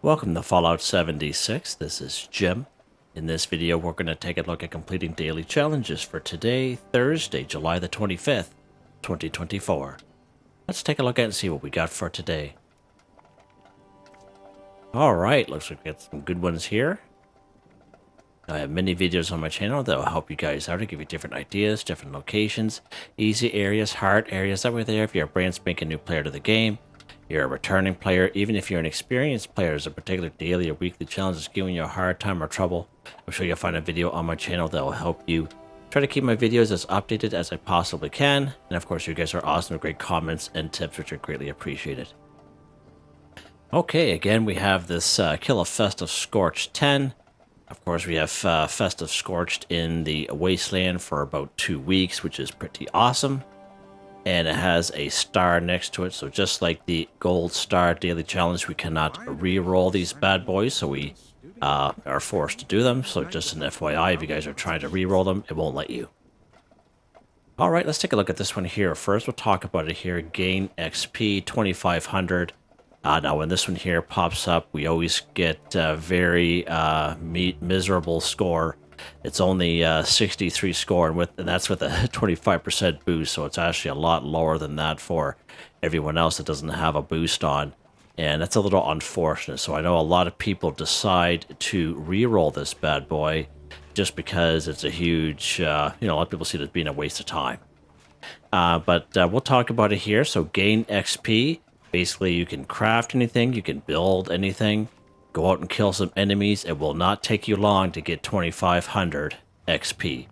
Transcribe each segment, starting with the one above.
Welcome to Fallout 76. This is Jim. In this video, we're going to take a look at completing daily challenges for today, Thursday, July the 25th, 2024. Let's take a look at and see what we got for today. Alright, looks like we got some good ones here. I have many videos on my channel that will help you guys out to give you different ideas, different locations, easy areas, hard areas. That way there, if you're a brand spanking new player to the game, you're a returning player, even if you're an experienced player, there's a particular daily or weekly challenge that's giving you a hard time or trouble, I'm sure you'll find a video on my channel that will help you. Try to keep my videos as updated as I possibly can. And of course, you guys are awesome with great comments and tips, which are greatly appreciated. Okay, again, we have this kill a Festive Scorched 10. Of course, we have Festive Scorched in the Wasteland for about 2 weeks, which is pretty awesome. And it has a star next to it, so just like the Gold Star Daily Challenge, we cannot re-roll these bad boys, so we are forced to do them. So just an FYI, if you guys are trying to re-roll them, it won't let you. Alright, let's take a look at this one here. First, we'll talk about it here. Gain XP 2500. Now, when this one here pops up, we always get a very miserable score. It's only 63 score, and that's with a 25% boost, so it's actually a lot lower than that for everyone else that doesn't have a boost on. And that's a little unfortunate. So I know a lot of people decide to re-roll this bad boy just because it's a huge, a lot of people see it as being a waste of time. But we'll talk about it here. So gain XP. Basically, you can craft anything, you can build anything, go out and kill some enemies. It will not take you long to get 2500 XP.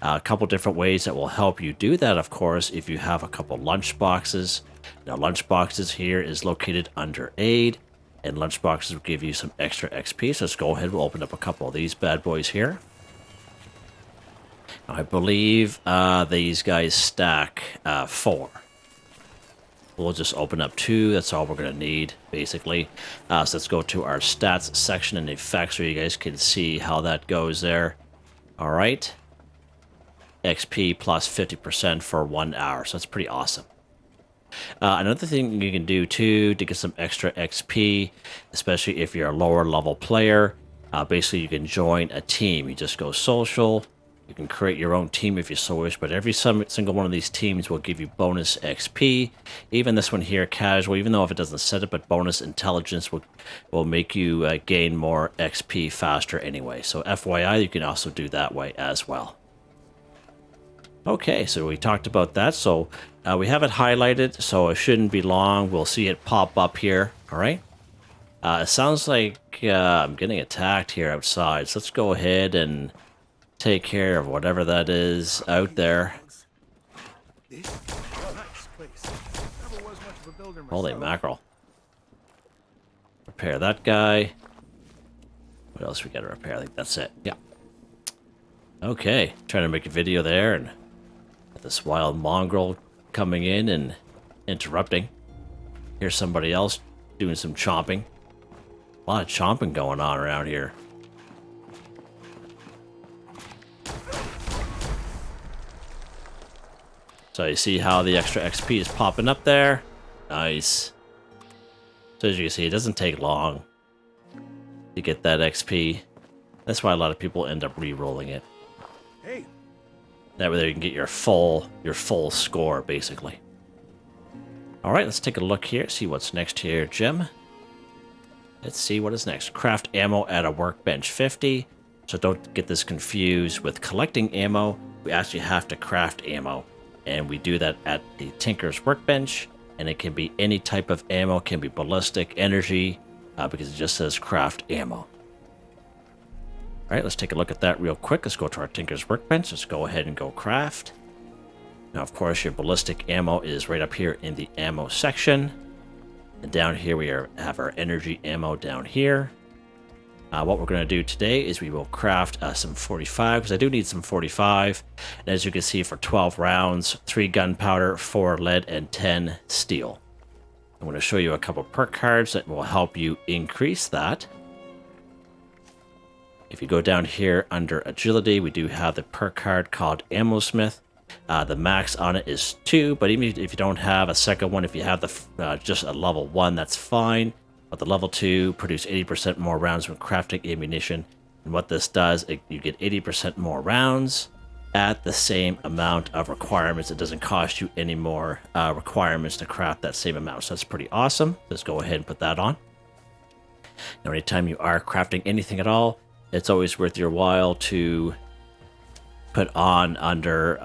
A couple different ways that will help you do that, of course, if you have a couple lunch boxes. Now, lunch boxes here is located under aid, and lunch boxes will give you some extra XP. So let's go ahead, we'll open up a couple of these bad boys here. I believe these guys stack 4. We'll just open up 2. That's all we're going to need, basically. So let's go to our stats section and effects so you guys can see how that goes there. All right. XP plus 50% for 1 hour. So that's pretty awesome. Another thing you can do, too, to get some extra XP, especially if you're a lower level player, basically you can join a team. You just go social. You can create your own team if you so wish, but every single one of these teams will give you bonus XP. Even this one here, casual, even though if it doesn't set it, but bonus intelligence will make you gain more XP faster anyway. So FYI, you can also do that way as well. Okay, so we talked about that. So we have it highlighted, so it shouldn't be long. We'll see it pop up here, all right? It sounds like I'm getting attacked here outside, so let's go ahead and take care of whatever that is out there. Holy mackerel. Repair that guy. What else we gotta repair? I think that's it. Yeah. Okay. Trying to make a video there and this wild mongrel coming in and interrupting. Here's somebody else doing some chomping. A lot of chomping going on around here. So you see how the extra XP is popping up there? Nice. So as you can see, it doesn't take long to get that XP. That's why a lot of people end up re-rolling it. Hey. That way you can get your full score, basically. Alright, let's take a look here, see what's next here, Jim. Let's see what is next. Craft ammo at a Workbench 50. So don't get this confused with collecting ammo. We actually have to craft ammo. And we do that at the Tinker's Workbench, and it can be any type of ammo. It can be ballistic, energy, because it just says craft ammo. All right, let's take a look at that real quick. Let's go to our Tinker's Workbench. Let's go ahead and go craft. Now, of course, your ballistic ammo is right up here in the ammo section. And down here we have our energy ammo down here. What we're going to do today is we will craft some 45, because I do need some 45. And as you can see, for 12 rounds, 3 gunpowder, 4 lead, and 10 steel. I'm going to show you a couple perk cards that will help you increase that. If you go down here under agility, we do have the perk card called Ammo Smith. The max on it is 2, but even if you don't have a second one, if you have the just a level 1, that's fine. But the level 2 produce 80% more rounds when crafting ammunition. And what this does, you get 80% more rounds at the same amount of requirements. It doesn't cost you any more requirements to craft that same amount. So that's pretty awesome. Let's go ahead and put that on. Now, anytime you are crafting anything at all, it's always worth your while to put on under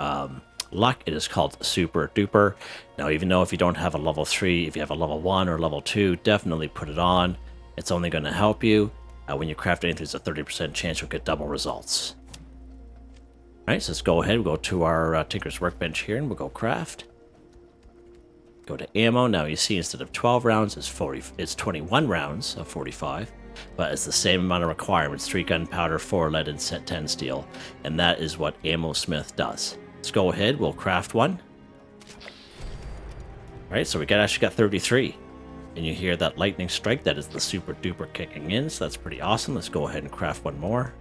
luck. It is called Super Duper. Now, even though if you don't have a level 3, if you have a level 1 or level 2, definitely put it on. It's only going to help you. When you craft anything, there's a 30% chance you'll get double results. Alright, so let's go ahead. We'll go to our Tinker's Workbench here, and we'll go craft. Go to ammo. Now you see instead of 12 rounds, it's 21 rounds of 45. But it's the same amount of requirements. 3 gunpowder, 4 lead, and 10 steel. And that is what Ammo Smith does. Let's go ahead. We'll craft one. Alright, so we actually got 33. And you hear that lightning strike. That is the Super Duper kicking in. So that's pretty awesome. Let's go ahead and craft one more.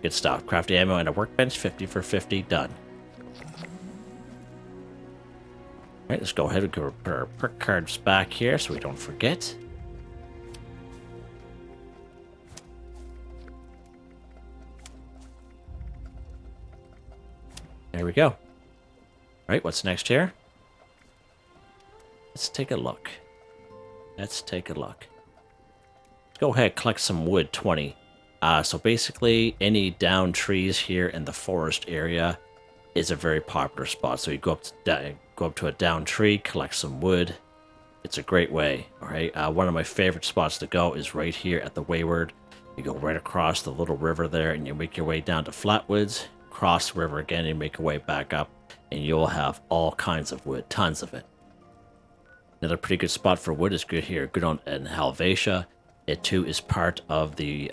Good stuff. Craft ammo and a workbench. 50 for 50. Done. Alright, let's go ahead and put our perk cards back here so we don't forget. There we go. Alright, what's next here? Let's take a look. Let's take a look. Let's go ahead and collect some wood, 20. So basically, any downed trees here in the forest area is a very popular spot. So you go up to a downed tree, collect some wood. It's a great way. All right. One of my favorite spots to go is right here at the Wayward. You go right across the little river there, and you make your way down to Flatwoods. Cross the river again, and make your way back up, and you'll have all kinds of wood, tons of it. Another pretty good spot for wood is good here, good on in Helvetia. It too is part of the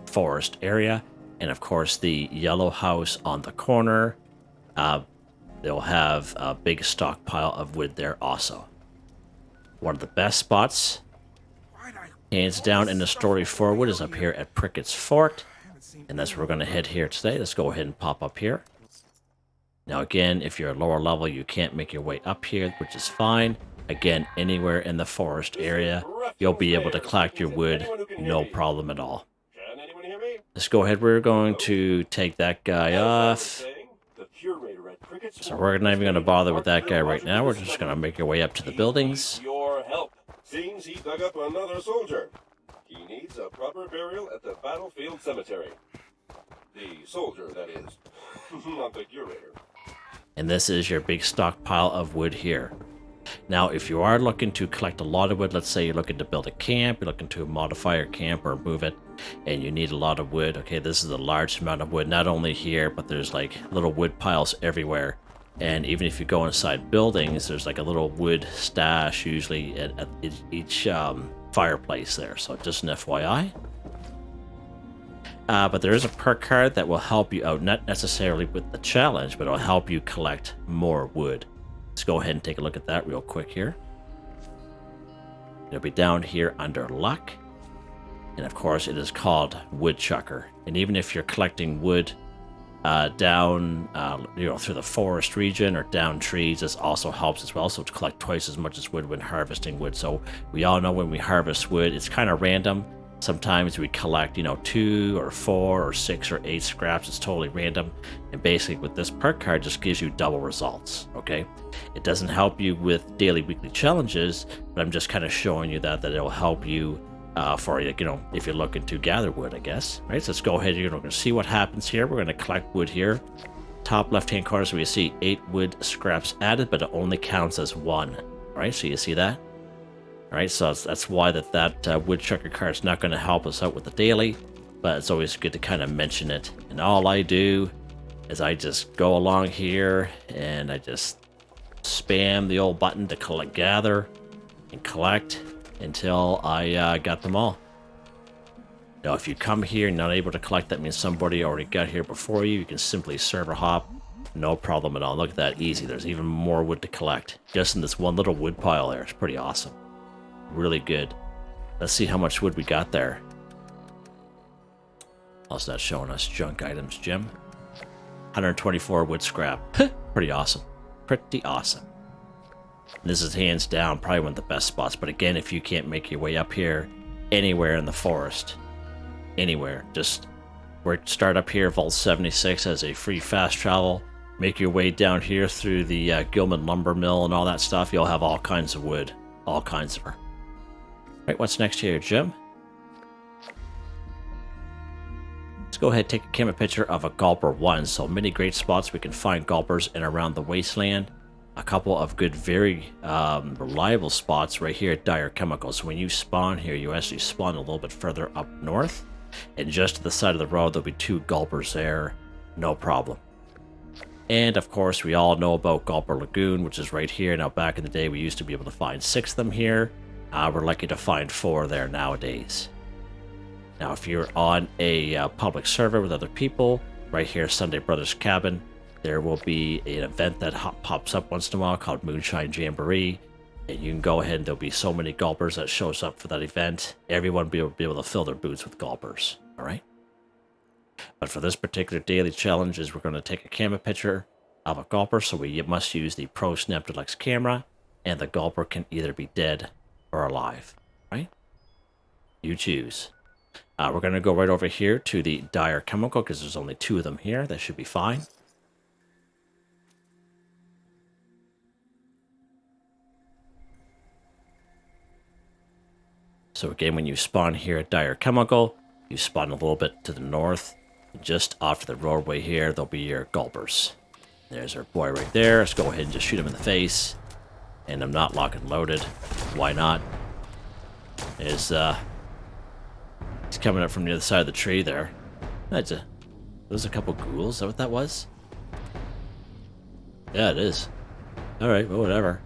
forest area. And of course, the yellow house on the corner, they'll have a big stockpile of wood there also. One of the best spots, hands down in the story forward, is up here at Prickett's Fort. And that's where we're going to head here today. Let's go ahead and pop up here. Now again, if you're a lower level, you can't make your way up here, which is fine. Again, anywhere in the forest area, you'll be able to collect your wood, no problem at all. Let's go ahead. We're going to take that guy off. So we're not even going to bother with that guy right now. We're just going to make our way up to the buildings. Your help. Seems he dug up another soldier. He needs a proper burial at the battlefield cemetery. The soldier, that is. Not the curator. And this is your big stockpile of wood here. Now, if you are looking to collect a lot of wood, let's say you're looking to build a camp, you're looking to modify your camp or move it, and you need a lot of wood. Okay, this is a large amount of wood, not only here, but there's like little wood piles everywhere. And even if you go inside buildings, there's like a little wood stash usually at each fireplace there. So just an FYI. But there is a perk card that will help you out, not necessarily with the challenge, but it'll help you collect more wood. Let's go ahead and take a look at that real quick here. It'll be down here under luck. And of course, it is called Woodchucker. And even if you're collecting wood down, through the forest region or down trees, this also helps as well. So to collect twice as much as wood when harvesting wood. So we all know when we harvest wood, it's kind of random. Sometimes we collect, 2 or 4 or 6 or 8 scraps. It's totally random. And basically with this perk card, just gives you double results, okay? It doesn't help you with daily, weekly challenges, but I'm just kind of showing you that it'll help you for, if you're looking to gather wood, I guess. Right, so let's go ahead. You're going to see what happens here. We're going to collect wood here. Top left-hand corner, so we see 8 wood scraps added, but it only counts as 1. Right, so you see that? Alright, so that's why that Woodchucker card is not going to help us out with the daily, but it's always good to kind of mention it. And all I do is I just go along here and I just spam the old button to gather and collect until I got them all. Now, if you come here and not able to collect, that means somebody already got here before you. You can simply server hop, no problem at all. Look at that, easy. There's even more wood to collect just in this one little wood pile there. It's pretty awesome. Really good. Let's see how much wood we got there. Also, that's showing us junk items, Jim. 124 wood scrap. Pretty awesome. Pretty awesome. And this is hands down probably one of the best spots. But again, if you can't make your way up here anywhere in the forest, anywhere, just start up here, Vault 76 as a free fast travel. Make your way down here through the Gilman lumber mill and all that stuff. You'll have all kinds of wood, all kinds of her. Right, what's next here, Jim? Let's go ahead and take a camera picture of a Gulper 1. So many great spots we can find Gulpers in around the wasteland. A couple of good, very reliable spots right here at Dire Chemicals. So when you spawn here, you actually spawn a little bit further up north. And just to the side of the road, there'll be 2 Gulpers there. No problem. And of course, we all know about Gulper Lagoon, which is right here. Now, back in the day, we used to be able to find 6 of them here. We're lucky to find 4 there nowadays. Now, if you're on a public server with other people, right here, Sunday Brothers Cabin, there will be an event that pops up once in a while called Moonshine Jamboree. And you can go ahead and there'll be so many Gulpers that shows up for that event. Everyone will be able to fill their boots with Gulpers. All right? But for this particular daily challenge is we're going to take a camera picture of a Gulper. So we must use the Pro Snap Deluxe camera. And the Gulper can either be dead or alive. Right? You choose. We're going to go right over here to the Dire Chemical because there's only 2 of them here. That should be fine. So again, when you spawn here at Dire Chemical, you spawn a little bit to the north. Just off to the roadway here, there'll be your Gulpers. There's our boy right there. Let's go ahead and just shoot him in the face. And I'm not lock and loaded. Why not? He's coming up from the other side of the tree there. There's a couple ghouls. Is that what that was? Yeah, it is. Alright, well, whatever.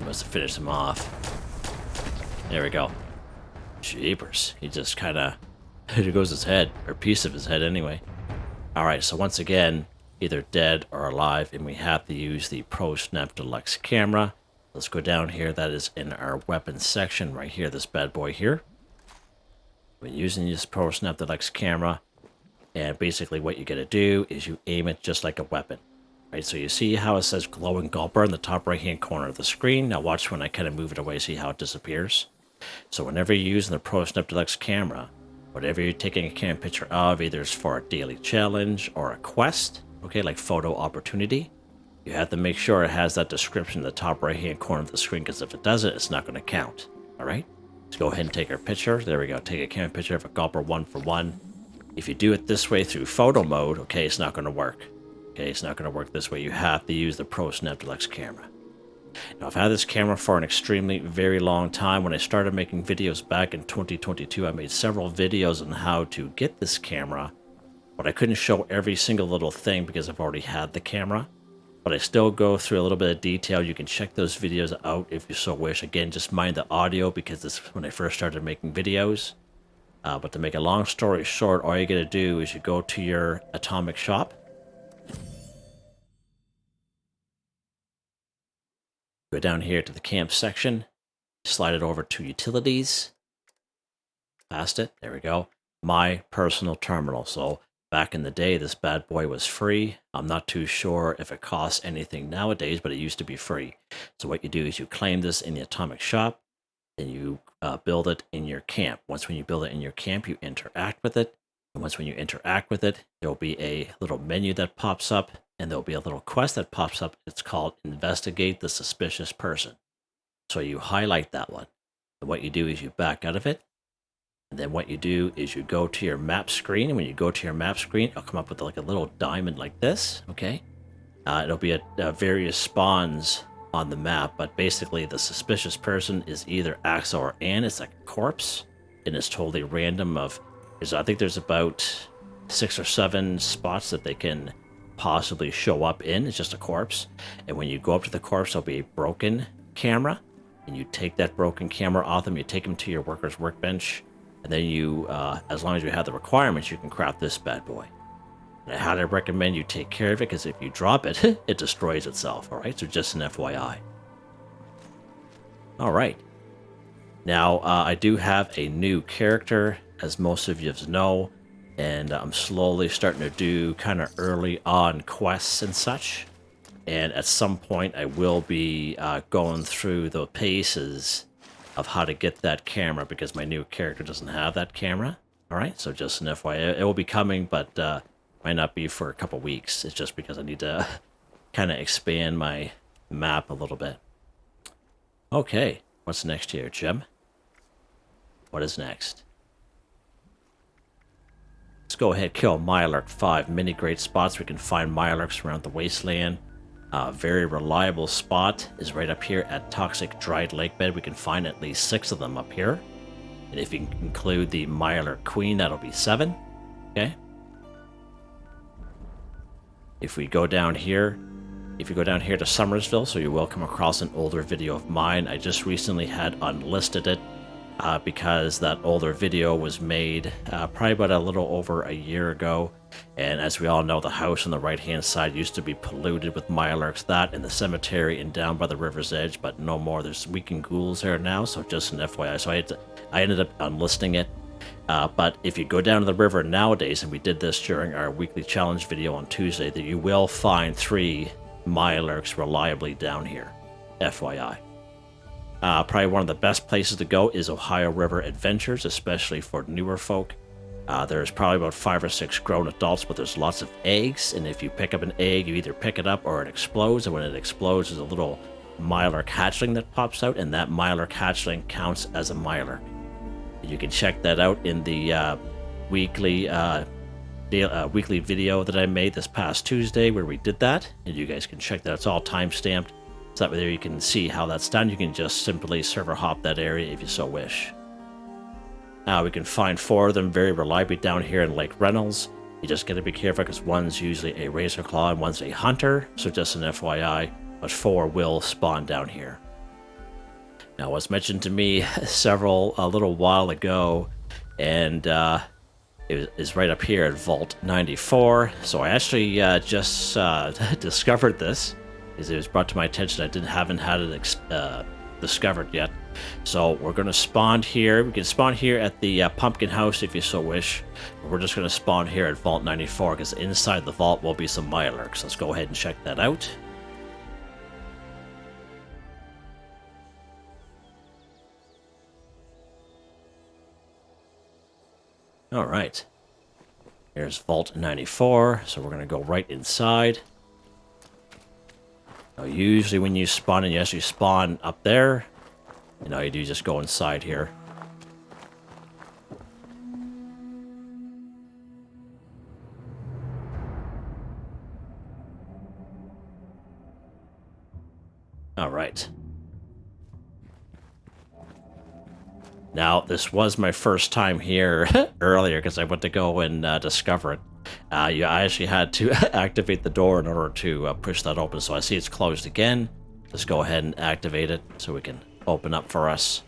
Must have finished him off. There we go. Jeepers. He just kind of... There goes his head. Or a piece of his head anyway. Alright, so once again, either dead or alive, and we have to use the Pro Snap Deluxe camera. Let's go down here. That is in our weapons section right here, this bad boy here. We're using this Pro Snap Deluxe camera, and basically what you gotta do is you aim it just like a weapon. Right, so you see how it says glowing Gulper in the top right hand corner of the screen. Now watch when I kind of move it away, see how it disappears. So whenever you're using the Pro Snap Deluxe camera, whatever you're taking a camera picture of, either it's for a daily challenge or a quest, okay, like photo opportunity, you have to make sure it has that description in the top right hand corner of the screen, because if it doesn't, it's not going to count. Alright, let's go ahead and take our picture. There we go, take a camera picture of a Gulper 1 for 1. If you do it this way through photo mode, okay, it's not going to work. Okay, it's not going to work this way. You have to use the Pro Snap Deluxe camera. Now, I've had this camera for an extremely very long time. When I started making videos back in 2022, I made several videos on how to get this camera, but I couldn't show every single little thing because I've already had the camera. But I still go through a little bit of detail. You can check those videos out if you so wish. Again, just mind the audio because this is when I first started making videos. But to make a long story short, all you got to do is you go to your atomic shop. Go down here to the camp section, slide it over to utilities, past it, there we go, my personal terminal. So back in the day, this bad boy was free. I'm not too sure if it costs anything nowadays, but it used to be free. So what you do is you claim this in the atomic shop, and you build it in your camp. Once when you build it in your camp, you interact with it. And once when you interact with it, there'll be a little menu that pops up. And there'll be a little quest that pops up. It's called Investigate the Suspicious Person. So you highlight that one. And what you do is you back out of it. And then what you do is you go to your map screen. And when you go to your map screen, it'll come up with like a little diamond like this. Okay. It'll be at various spawns on the map. But basically the suspicious person is either Axel or Ann. It's like a corpse. And it's totally random I think there's about 6 or 7 spots that they can possibly show up in. It's just a corpse, and when you go up to the corpse, there'll be a broken camera, and you take that broken camera off them. You take them to your worker's workbench, and then you as long as you have the requirements, you can craft this bad boy. And I highly recommend you take care of it, because if you drop it it destroys itself. All right, so just an FYI. All right, now I do have a new character, as most of you know. And I'm slowly starting to do kind of early on quests and such. And at some point, I will be going through the paces of how to get that camera because my new character doesn't have that camera. All right, so just an FYI, it will be coming, but might not be for a couple weeks. It's just because I need to kind of expand my map a little bit. Okay, what's next here, Jim? What is next? Let's go ahead, kill Mirelurk 5. Many great spots we can find Mirelurks around the wasteland. Very reliable spot is right up here at Toxic Dried Lake Bed. We can find at least 6 of them up here. And if you can include the Mirelurk Queen, that'll be 7. Okay. If we go down here, if you go down here to Summersville, so you will come across an older video of mine. I just recently had unlisted it because that older video was made probably about a little over a year ago. And as we all know, the house on the right-hand side used to be polluted with Mirelurks, that and the cemetery and down by the river's edge, but no more. There's weakened ghouls there now, so just an FYI. So I ended up unlisting it. But if you go down to the river nowadays, and we did this during our weekly challenge video on Tuesday, that you will find 3 Mirelurks reliably down here. FYI. Probably one of the best places to go is Ohio River Adventures, especially for newer folk. There's probably about 5 or 6 grown adults, but there's lots of eggs, and if you pick up an egg, you either pick it up or it explodes, and when it explodes, there's a little Mirelurk hatchling that pops out, and that Mirelurk hatchling counts as a Mirelurk. You can check that out in the weekly video that I made this past Tuesday where we did that, and you guys can check that. It's all time-stamped, so that way there you can see how that's done. You can just simply server hop that area if you so wish. We can find 4 of them very reliably down here in Lake Reynolds. You just got to be careful because one's usually a Razor Claw and one's a Hunter, so just an FYI, but 4 will spawn down here. Now, it was mentioned to me a little while ago, and it is right up here at Vault 94. So I actually just discovered this, because it was brought to my attention. I haven't had it discovered yet. So we're going to spawn here. We can spawn here at the pumpkin house if you so wish. But we're just going to spawn here at Vault 94, because inside the vault will be some Mirelurks. Let's go ahead and check that out. Alright, here's Vault 94, so we're going to go right inside. Now, usually when you spawn in, you actually spawn up there. And all you do is just go inside here. Alright. Now, this was my first time here earlier because I went to go and discover it. I actually had to activate the door in order to push that open. So I see it's closed again. Let's go ahead and activate it so we can open up for us.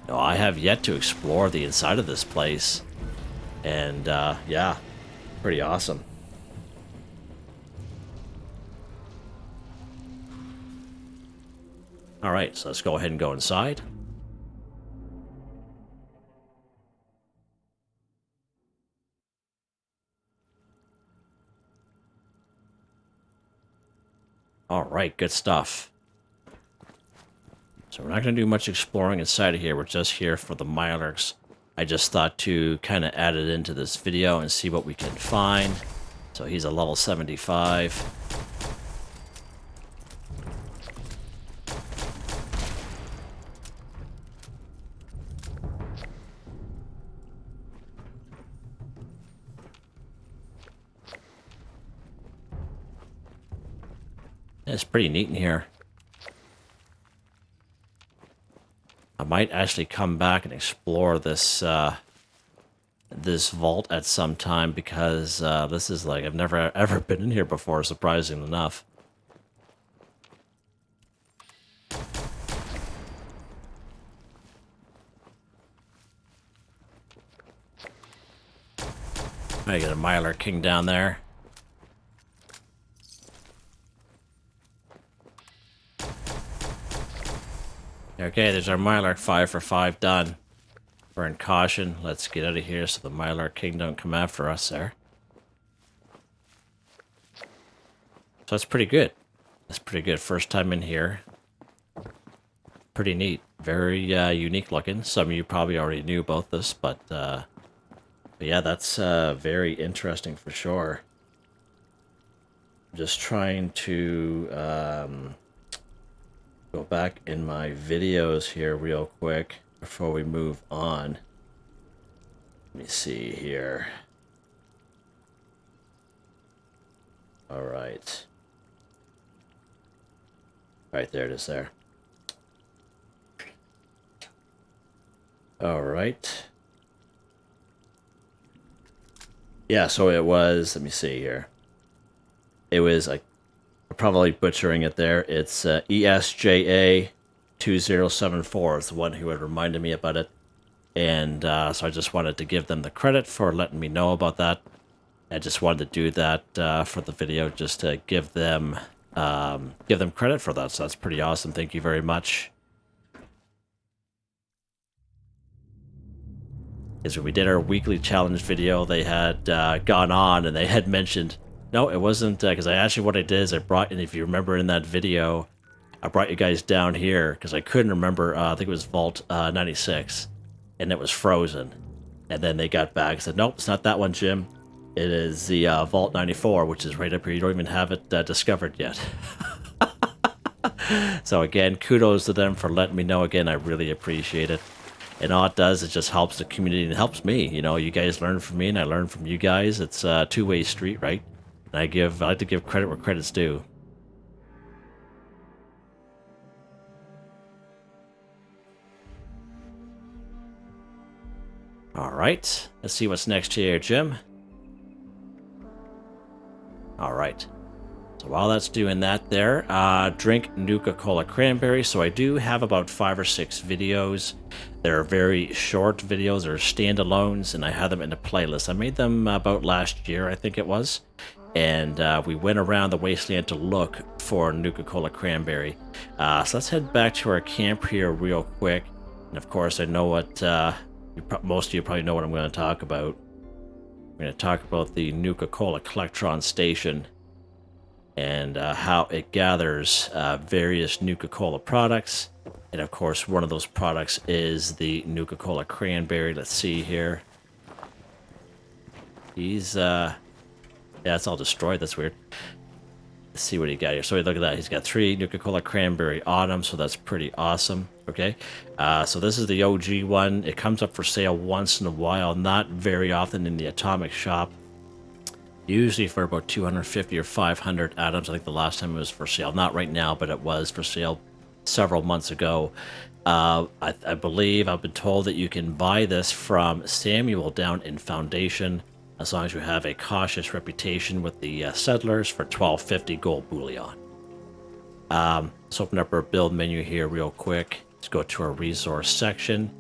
Now, I have yet to explore the inside of this place. And yeah, pretty awesome. Alright, so let's go ahead and go inside. Alright, good stuff. So we're not going to do much exploring inside of here. We're just here for the Mirelurks. I just thought to kind of add it into this video and see what we can find. So he's a level 75. It's pretty neat in here. I might actually come back and explore this this vault at some time because this is like I've never ever been in here before, surprisingly enough. I got a Mirelurk King down there. Okay, there's our Mirelurk 5 for 5 done. Burn caution. Let's get out of here so the Mirelurk King don't come after us there. So that's pretty good. That's pretty good. First time in here. Pretty neat. Very unique looking. Some of you probably already knew about this, but yeah, that's very interesting for sure. I'm just trying to go back in my videos here real quick before we move on. Let me see here. All right. Right there it is there. All right. Yeah, so it was, let me see here. It was, like, I'm probably butchering it there. It's ESJA2074 is the one who had reminded me about it. And so I just wanted to give them the credit for letting me know about that. I just wanted to do that for the video, just to give them credit for that. So that's pretty awesome. Thank you very much. Because when we did our weekly challenge video, they had gone on and they had mentioned, no, it wasn't, because what I did is I brought, and if you remember in that video, I brought you guys down here because I couldn't remember, I think it was Vault 96, and it was frozen. And then they got back and said, nope, it's not that one, Jim. It is the Vault 94, which is right up here. You don't even have it discovered yet. So again, kudos to them for letting me know. Again, I really appreciate it. And all it does is just helps the community and helps me. You know, you guys learn from me and I learn from you guys. It's a two-way street, right? And I like to give credit where credit's due. All right, let's see what's next here, Jim. All right. So while that's doing that there, drink Nuka-Cola Cranberry. So I do have about 5 or 6 videos. They're very short videos, they're standalones, and I have them in a playlist. I made them about last year, I think it was. And we went around the wasteland to look for Nuka-Cola Cranberry. So let's head back to our camp here real quick. And of course, I know what, most of you probably know what I'm going to talk about. I'm going to talk about the Nuka-Cola Collectron Station. And how it gathers various Nuka-Cola products. And of course, one of those products is the Nuka-Cola Cranberry. Let's see here. He's, yeah, it's all destroyed. That's weird. Let's see what he got here. So look at that. He's got 3 Nuka-Cola Cranberry Autumn, so that's pretty awesome. Okay, so this is the OG one. It comes up for sale once in a while, not very often in the Atomic Shop. Usually for about 250 or 500 atoms. I think the last time it was for sale. Not right now, but it was for sale several months ago. I believe I've been told that you can buy this from Samuel down in Foundation, as long as you have a cautious reputation with the settlers, for 1250 gold bullion. Let's open up our build menu here real quick. Let's go to our resource section.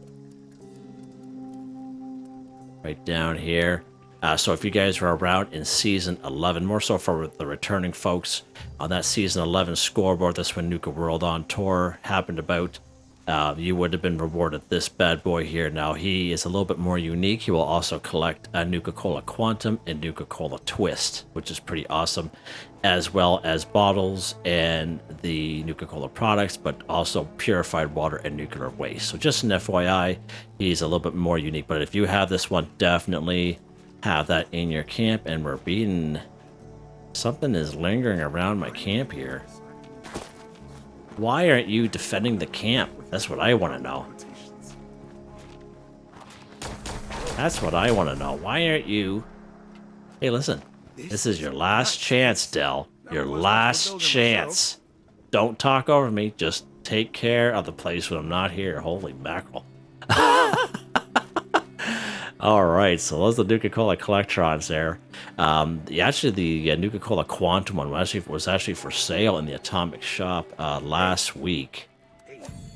Right down here. So if you guys were around in Season 11, more so for the returning folks, on that Season 11 scoreboard, that's when Nuka World on Tour happened about, you would have been rewarded this bad boy here. Now, he is a little bit more unique. He will also collect a Nuka-Cola Quantum and Nuka-Cola Twist, which is pretty awesome, as well as bottles and the Nuka-Cola products, but also purified water and nuclear waste. So just an FYI, he's a little bit more unique. But if you have this one, definitely have that in your camp. And we're being, something is lingering around my camp here. Why aren't you defending the camp? That's what I want to know. That's what I want to know. Why aren't you? Hey, listen, this is your last chance, Dell. Your last chance. Don't talk over me. Just take care of the place when I'm not here. Holy mackerel. All right, so those are the Nuka-Cola Collectrons there. Actually, the Nuka-Cola Quantum one was actually for sale in the Atomic Shop last week.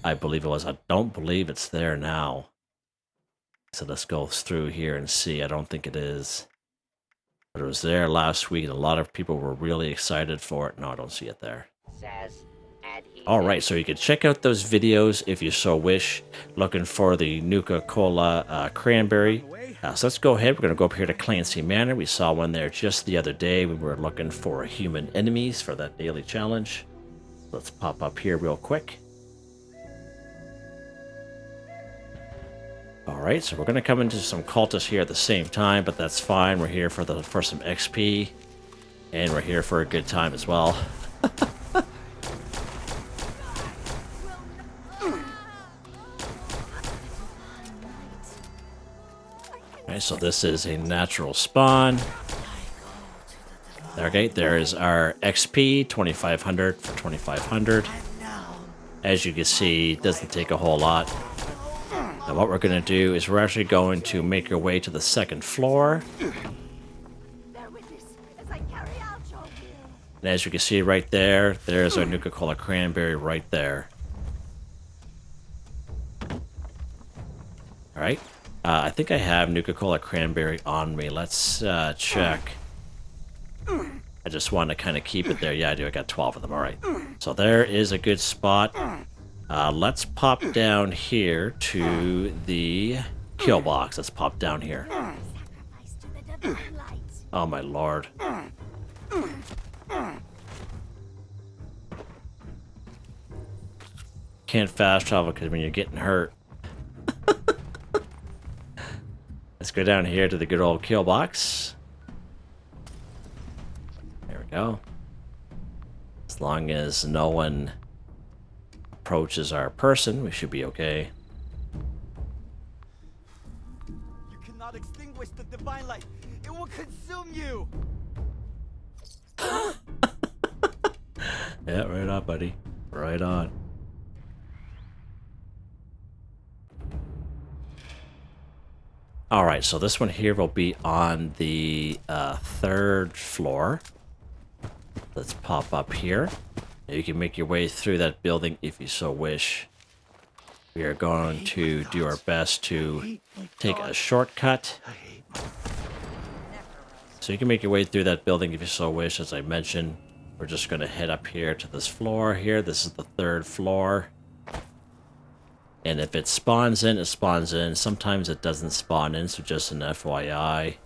I believe it was. I don't believe it's there now. So let's go through here and see. I don't think it is. But it was there last week, and a lot of people were really excited for it. No, I don't see it there. Says Alright, so you can check out those videos if you so wish, looking for the Nuka-Cola Cranberry. So let's go ahead, we're going to go up here to Clancy Manor. We saw one there just the other day. We were looking for human enemies for that daily challenge. Let's pop up here real quick. Alright, so we're going to come into some cultists here at the same time, but that's fine. We're here for some XP, and we're here for a good time as well. Alright, so this is a natural spawn. Okay, there is our XP, 2,500 for 2,500. As you can see, it doesn't take a whole lot. Now what we're going to do is we're actually going to make our way to the second floor. And as you can see right there, there's our Nuka-Cola Cranberry right there. Alright, I think I have Nuka-Cola Cranberry on me. Let's check. I just want to kind of keep it there. Yeah, I do. I got 12 of them. Alright, so there is a good spot. Let's pop down here to the kill box. Let's pop down here. Oh my lord. Can't fast travel because when you're getting hurt. Let's go down here to the good old kill box. There we go. As long as no one approaches our person, we should be okay. You cannot extinguish the divine light. It will consume you. Yeah, right on, buddy. Right on. Alright, so this one here will be on the third floor. Let's pop up here. You can make your way through that building if you so wish. We are going to do our best to take a shortcut. So you can make your way through that building if you so wish. As I mentioned, we're just going to head up here to this floor here. This is the third floor. And if it spawns in, it spawns in. Sometimes it doesn't spawn in, so just an FYI.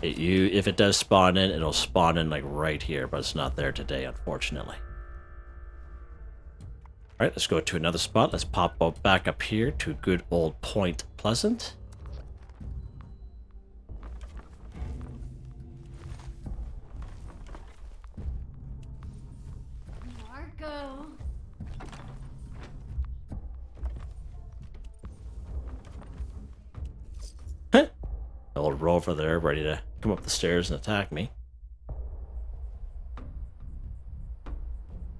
If it does spawn in, it'll spawn in like right here, but it's not there today, unfortunately. Alright, let's go to another spot. Let's pop up back up here to good old Point Pleasant. Marco. Old Rover there, ready to come up the stairs and attack me.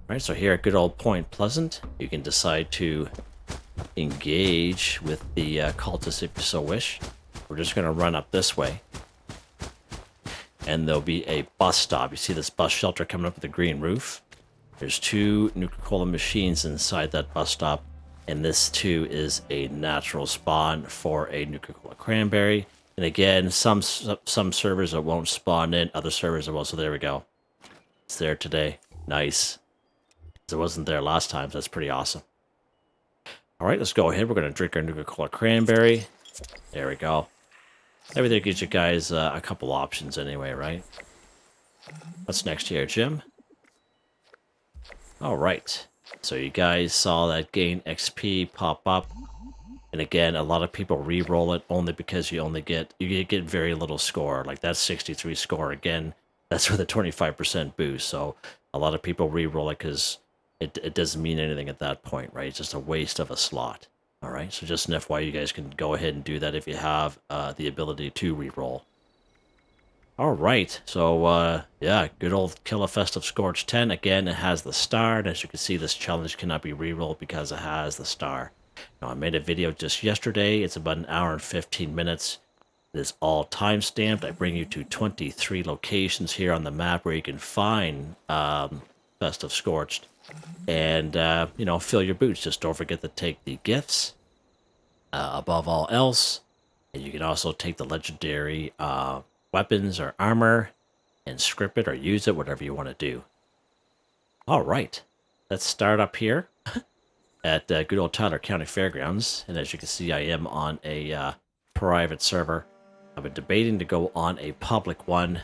Alright, so here at good old Point Pleasant, you can decide to engage with the cultists if you so wish. We're just going to run up this way. And there'll be a bus stop. You see this bus shelter coming up with a green roof? There's 2 Nuka-Cola machines inside that bus stop. And this too is a natural spawn for a Nuka-Cola Cranberry. And again, some servers it won't spawn in, other servers it will. So there we go. It's there today. Nice. It wasn't there last time, so that's pretty awesome. Alright, let's go ahead. We're going to drink our Nuka-Cola Cranberry. There we go. Everything gives you guys a couple options anyway, right? What's next here, Jim? Alright. So you guys saw that gain XP pop up. And again, a lot of people re-roll it only because you get very little score. Like that's 63 score. Again, that's for the 25% boost. So a lot of people re-roll it because it doesn't mean anything at that point, right? It's just a waste of a slot. All right, so just an FYI, you guys can go ahead and do that if you have the ability to re-roll. All right, so yeah, good old kill a Festive Scorched 10. Again, it has the star, and as you can see, this challenge cannot be re-rolled because it has the star. Now, I made a video just yesterday. It's about an hour and 15 minutes. It is all time-stamped. I bring you to 23 locations here on the map where you can find Festive Scorched. And, you know, fill your boots. Just don't forget to take the gifts above all else. And you can also take the legendary weapons or armor and script it or use it, whatever you want to do. All right, let's start up here at good old Tyler County Fairgrounds. And as you can see, I am on a private server. I've been debating to go on a public one.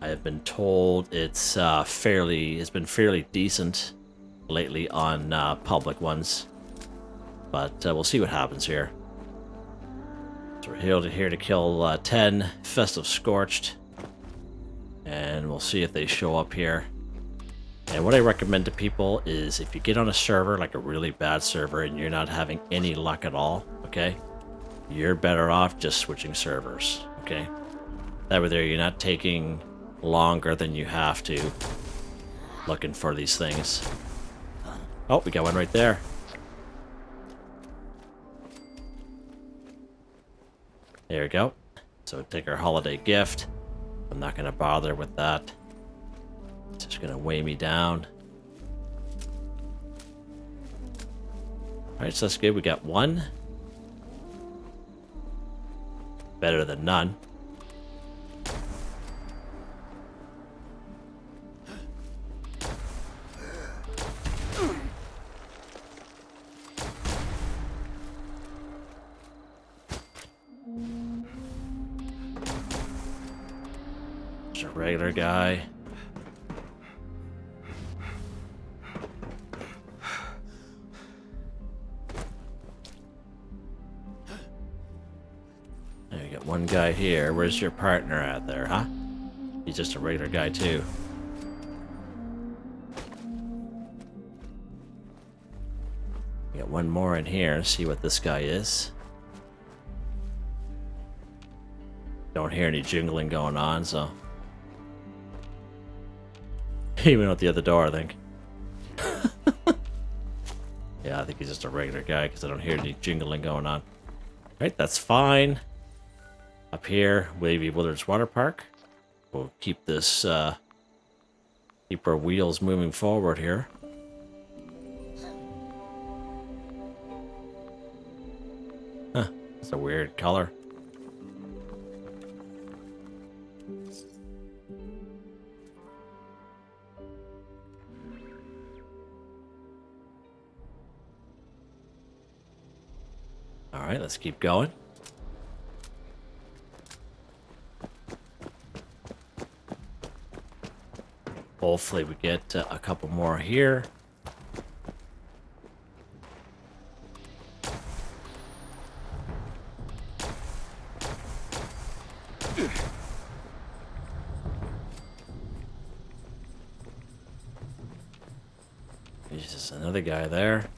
I have been told it's been fairly decent lately on public ones, but we'll see what happens here. So we're here to kill 10 Festive Scorched, and we'll see if they show up here. And what I recommend to people is if you get on a server, like a really bad server, and you're not having any luck at all, okay, you're better off just switching servers, okay? That way there you're not taking longer than you have to looking for these things. Oh, we got one right there. There we go. So take our holiday gift. I'm not going to bother with that. It's just going to weigh me down. Alright, so that's good. We got one. Better than none. Just a regular guy. There, you got one guy here. Where's your partner at there, huh? He's just a regular guy too. Got one more in here. See what this guy is. Don't hear any jingling going on, so he went out the other door, I think. Yeah, I think he's just a regular guy because I don't hear any jingling going on. Right, that's fine. Up here, Wavy Willards Water Park. We'll keep this, keep our wheels moving forward here. Huh, that's a weird color. Alright, let's keep going. Hopefully we get a couple more here. There's just another guy there.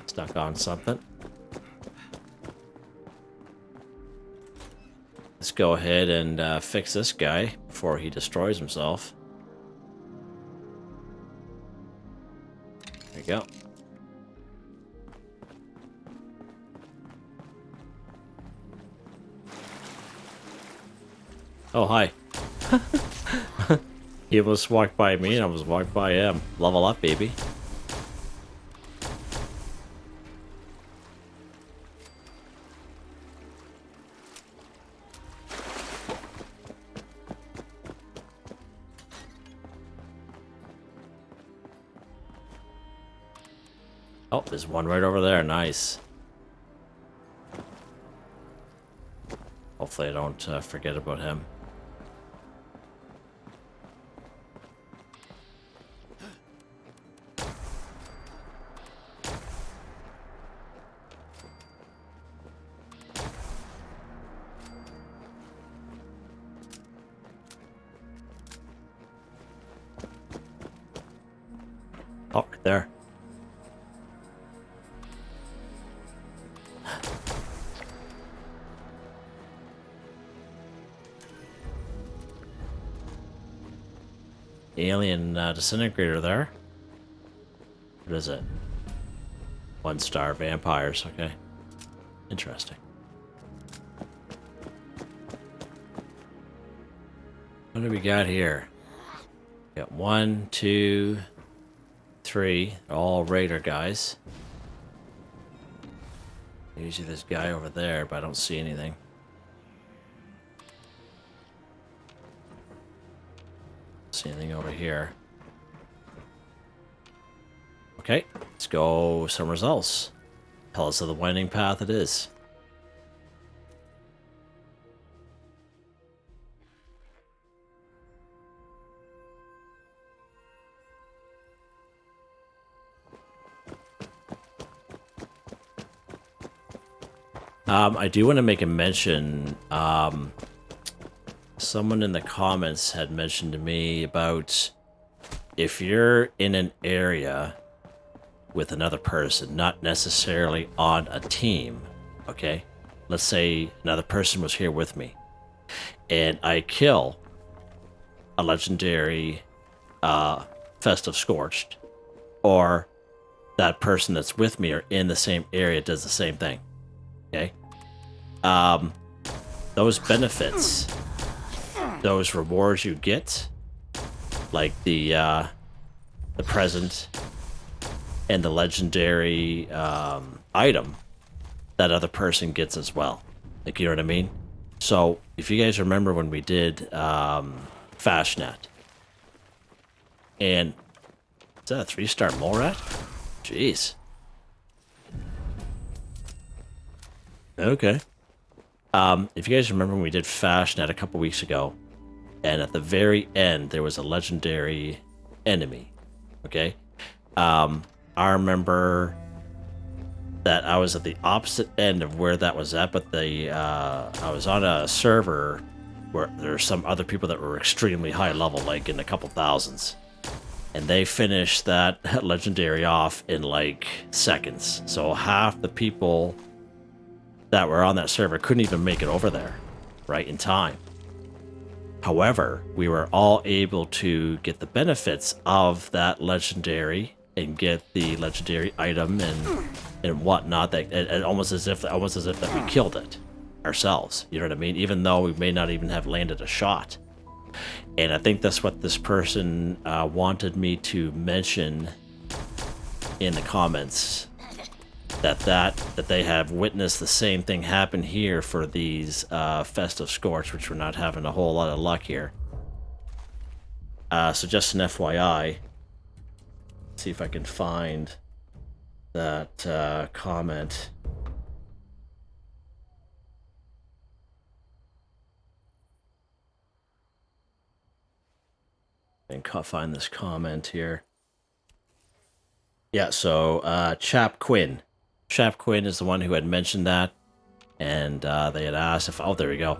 Stuck on something. Let's go ahead and fix this guy before he destroys himself. There you go. Oh, hi. He almost walked by me and I almost walked by him. Level up, baby. Oh, there's one right over there. Nice. Hopefully I don't forget about him. Oh, right there. Alien disintegrator there. What is it? 1-star vampires. Okay. Interesting. What do we got here? We got 1, 2, 3. They're all raider guys. Usually this guy over there, but I don't see anything. See anything over here? Okay, let's go somewhere else. Tell us of the winding path it is. I do want to make a mention. Someone in the comments had mentioned to me about if you're in an area with another person, not necessarily on a team, okay? Let's say another person was here with me, and I kill a legendary Festive Scorched, or that person that's with me or in the same area does the same thing, okay? Those benefits, those rewards you get, like the present and the legendary item, that other person gets as well. Like, you know what I mean? So if you guys remember when we did Fashnet, and is that a 3-star mole rat? Jeez. Okay. If you guys remember when we did Fashnet a couple weeks ago, and at the very end there was a legendary enemy, okay? I remember that I was at the opposite end of where that was at, but I was on a server where there's some other people that were extremely high level, like in a couple thousands, and they finished that legendary off in like seconds. So half the people that were on that server couldn't even make it over there, right, in time. However, we were all able to get the benefits of that legendary and get the legendary item and whatnot. That and almost as if that we killed it ourselves. You know what I mean? Even though we may not even have landed a shot. And I think that's what this person wanted me to mention in the comments. That they have witnessed the same thing happen here for these Festive Scorch, which we're not having a whole lot of luck here. So just an FYI. Let's see if I can find that comment. And find this comment here. Yeah, so Chap Quinn. Chap Quinn is the one who had mentioned that, and they had asked if... Oh, there we go.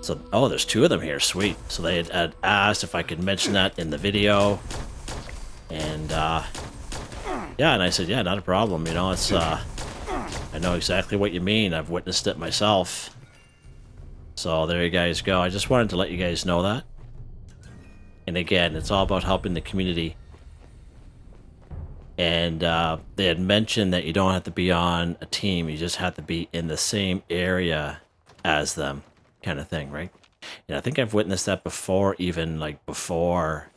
So, oh, there's 2 of them here. Sweet. So they had asked if I could mention that in the video, and yeah, and I said, yeah, not a problem. You know, it's I know exactly what you mean. I've witnessed it myself. So there you guys go. I just wanted to let you guys know that. And again, it's all about helping the community. And they had mentioned that you don't have to be on a team, you just have to be in the same area as them, kind of thing, right? And I think I've witnessed that before, even like before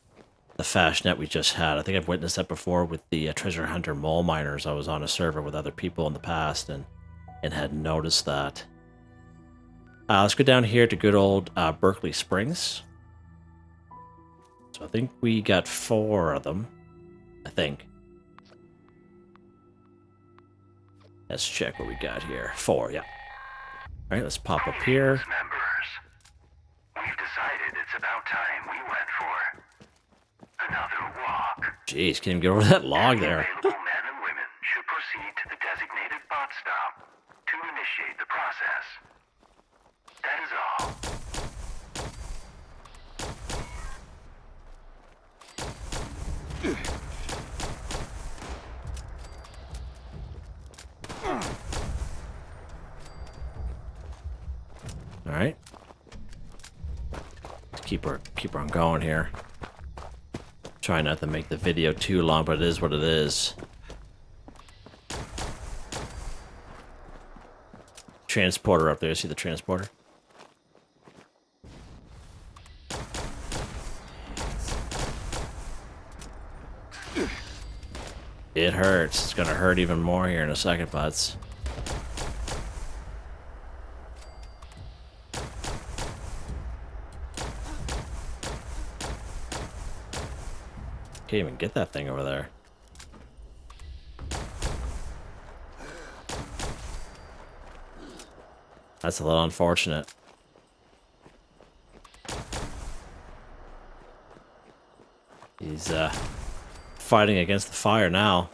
the Fashnet we just had. I think I've witnessed that before with the treasure hunter mole miners. I was on a server with other people in the past and had noticed that. Let's go down here to good old Berkeley Springs. So I think we got 4 of them, I think. Let's check what we got here. 4, yeah. Alright, let's pop up here. Members, we've decided it's about time we went for another walk. Jeez, can't even get over that log there. Available men and women should proceed to the designated bot stop to initiate the process. That is all. All right. Keep on going here. Try not to make the video too long, but it is what it is. transporter up there. See the transporter? It hurts. It's gonna hurt even more here in a second, buds. Can't even get that thing over there. That's a little unfortunate. He's fighting against the fire now.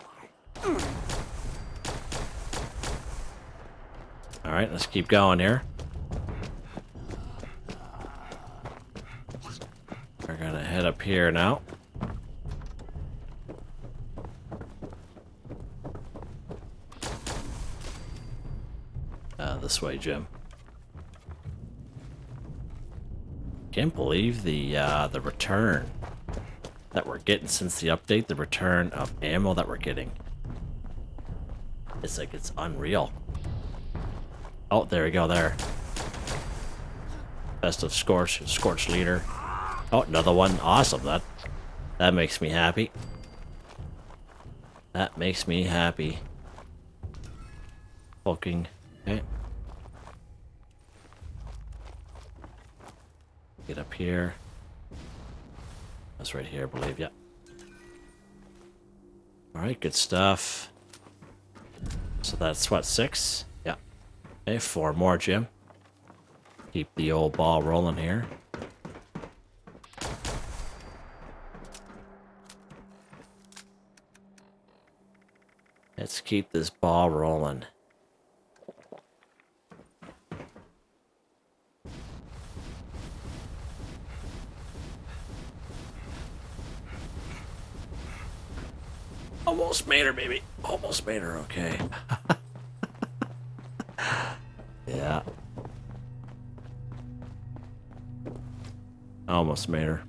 Alright, let's keep going here. We're gonna head up here now. This way, Jim. Can't believe the return that we're getting since the update. The return of ammo that we're getting. It's like it's unreal. Oh, there we go. There. Festive Scorched leader. Oh, another one. Awesome. That makes me happy. That makes me happy. Hulking. Okay. Get up here. That's right here, I believe. Yeah. Alright, good stuff. So that's what, 6? Yeah. Okay, 4 more, Jim. Keep the old ball rolling here. Let's keep this ball rolling. Almost made her, baby. Almost made her, okay. Yeah. Almost made her.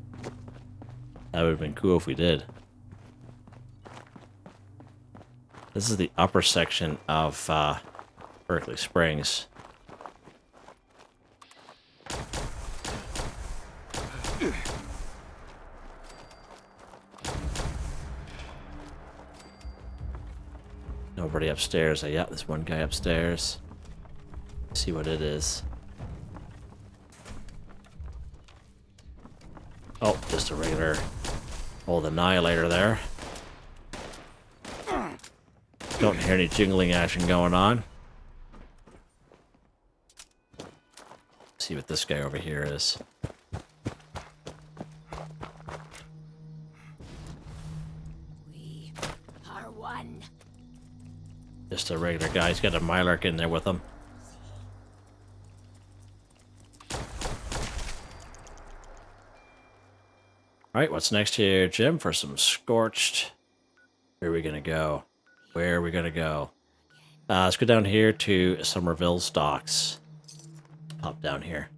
That would have been cool if we did. This is the upper section of Berkeley Springs. Nobody upstairs. Yeah, there's one guy upstairs. Let's see what it is. Oh, just a regular old annihilator there. Don't hear any jingling action going on. See what this guy over here is. We are one. Just a regular guy. He's got a Mirelurk in there with him. Alright, what's next here, Jim? For some Scorched. Where are we gonna go? Where are we gonna go? Let's go down here to Somerville's docks. Pop down here.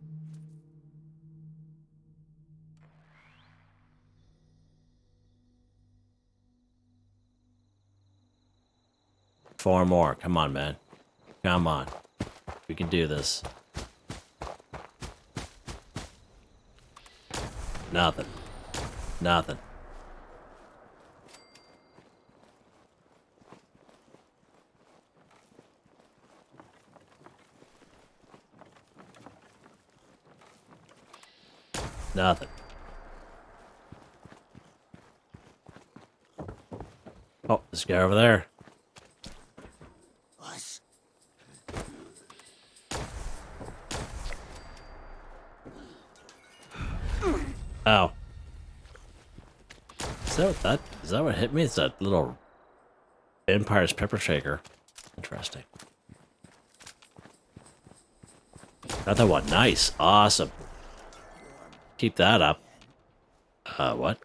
Four more. Come on, man. Come on. We can do this. Nothing. Nothing. Nothing. Oh, this guy over there. Us. Ow. Is that what hit me? It's that little Vampire's pepper shaker. Interesting. Got that one. Nice. Awesome. Keep that up. What?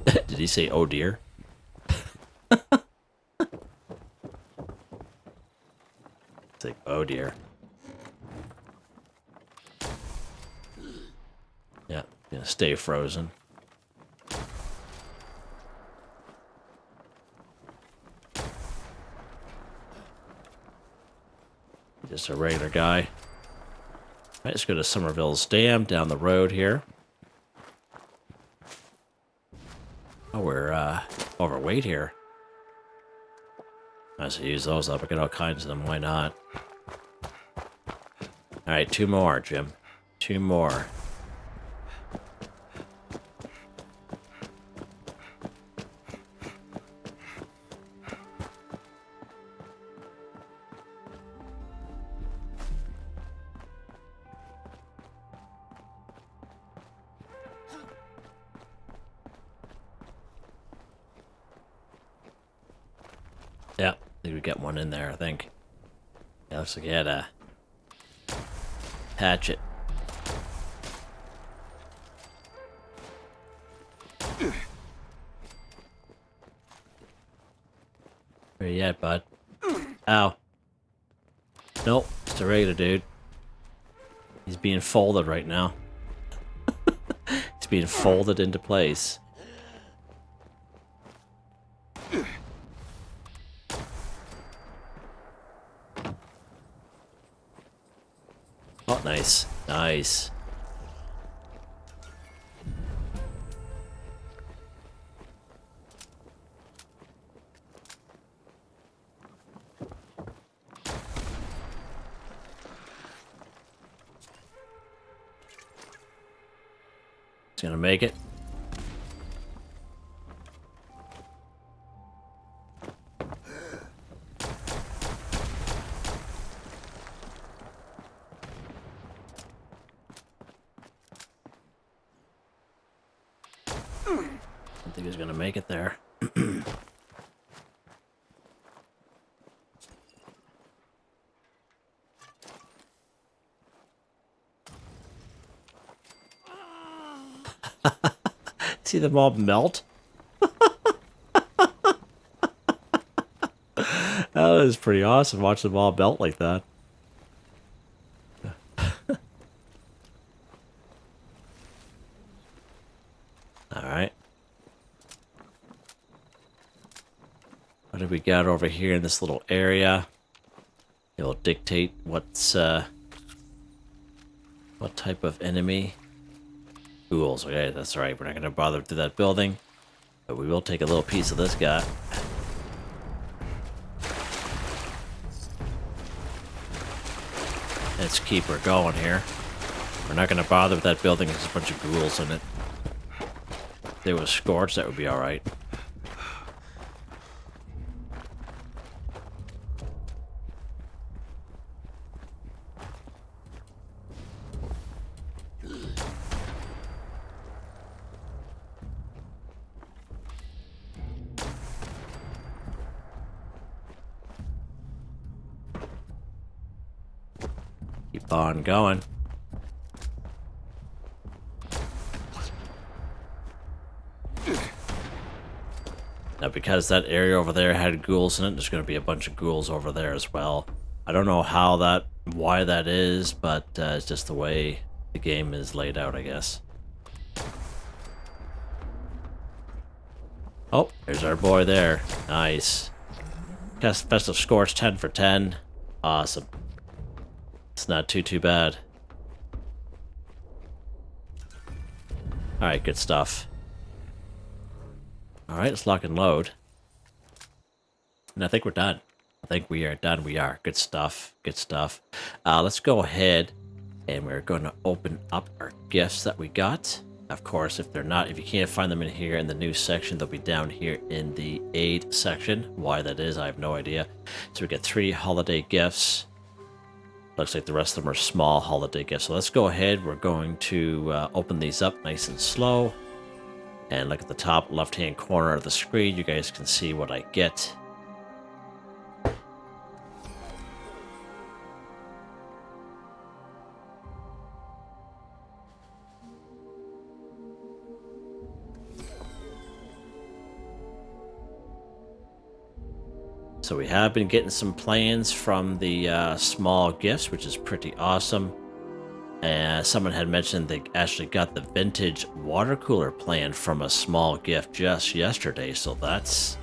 Did he say, oh dear? It's like, oh dear. Yeah, gonna stay frozen. Just a regular guy. All right, let's go to Somerville's Dam down the road here. Oh, we're overweight here. I should use those up. I get all kinds of them. Why not? All right, 2 more, Jim. 2 more. Yeah, I think we got one in there, I think. Yeah, looks like he had a hatchet. Where you at, bud? Ow. Nope, it's a regular dude. He's being folded right now. He's being folded into place. Oh, nice. Nice. He's gonna make it. I think he's gonna make it there. See them all melt? That was pretty awesome. Watch them all melt like that. Alright. What do we got over here in this little area? It'll dictate what's what type of enemy. Ghouls. Okay, that's right. We're not going to bother through that building, but we will take a little piece of this guy. Let's keep her going here. We're not going to bother with that building. There's a bunch of ghouls in it. If there was Scorched, that would be alright. Keep on going. Now, because that area over there had ghouls in it, there's going to be a bunch of ghouls over there as well. I don't know why that is, but it's just the way the game is laid out, I guess. Oh, there's our boy there. Nice. Festive Scorched 10 for 10. Awesome. It's not too bad. Alright, good stuff. Alright, let's lock and load. And I think we're done. I think we are done. We are. Good stuff. Good stuff. Let's go ahead and we're going to open up our gifts that we got. Of course, if you can't find them in here in the news section, they'll be down here in the aid section. Why that is, I have no idea. So we get 3 holiday gifts. Looks like the rest of them are small holiday gifts. So let's go ahead. We're going to open these up nice and slow. And look at the top left-hand corner of the screen. You guys can see what I get. So we have been getting some plans from the small gifts, which is pretty awesome. And someone had mentioned they actually got the vintage water cooler plan from a small gift just yesterday. So that's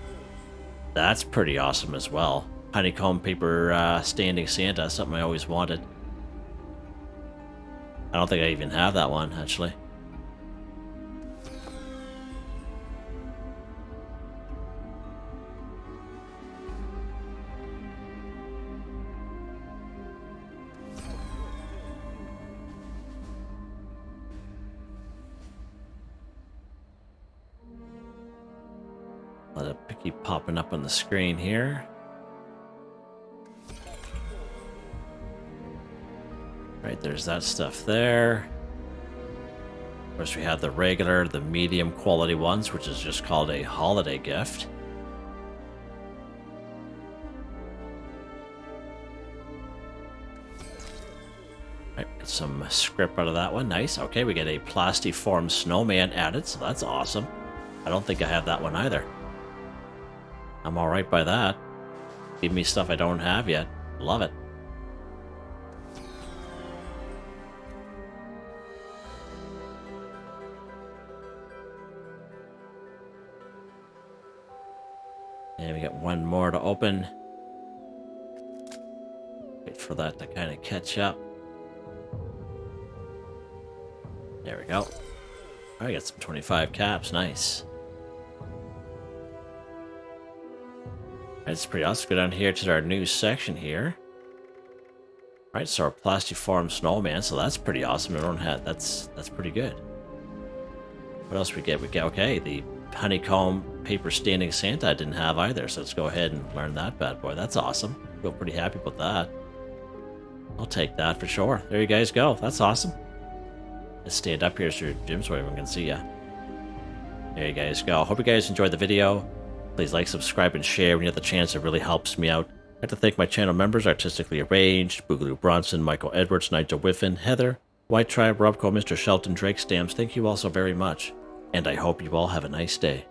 pretty awesome as well. honeycomb paper standing Santa. Something I always wanted. I don't think I even have that one, actually. Let it keep popping up on the screen here. Right, there's that stuff there. Of course, we have the regular, the medium quality ones, which is just called a holiday gift. Right, get some script out of that one. Nice. Okay, we get a plastiform snowman added, so that's awesome. I don't think I have that one either. I'm alright by that. Give me stuff I don't have yet. Love it. And we got one more to open. Wait for that to kind of catch up. There we go. I got some 25 caps. Nice. That's pretty awesome. Let's go down here to our new section here. Right, so our plastiform snowman, so that's pretty awesome. I don't have that's pretty good. What else we get? We get okay, the honeycomb paper standing Santa I didn't have either, so let's go ahead and learn that bad boy. That's awesome. Feel pretty happy about that. I'll take that for sure. There you guys go. That's awesome. Let's stand up here so Jim so everyone can see ya. There you guys go. Hope you guys enjoyed the video. Please like, subscribe, and share when you have the chance. It really helps me out. I'd like to thank my channel members, Artistically Arranged, Boogaloo Bronson, Michael Edwards, Nigel Wiffen, Heather, Whitetribe, Robco, Mr. Shelton, Drake Stamps. Thank you all so very much. And I hope you all have a nice day.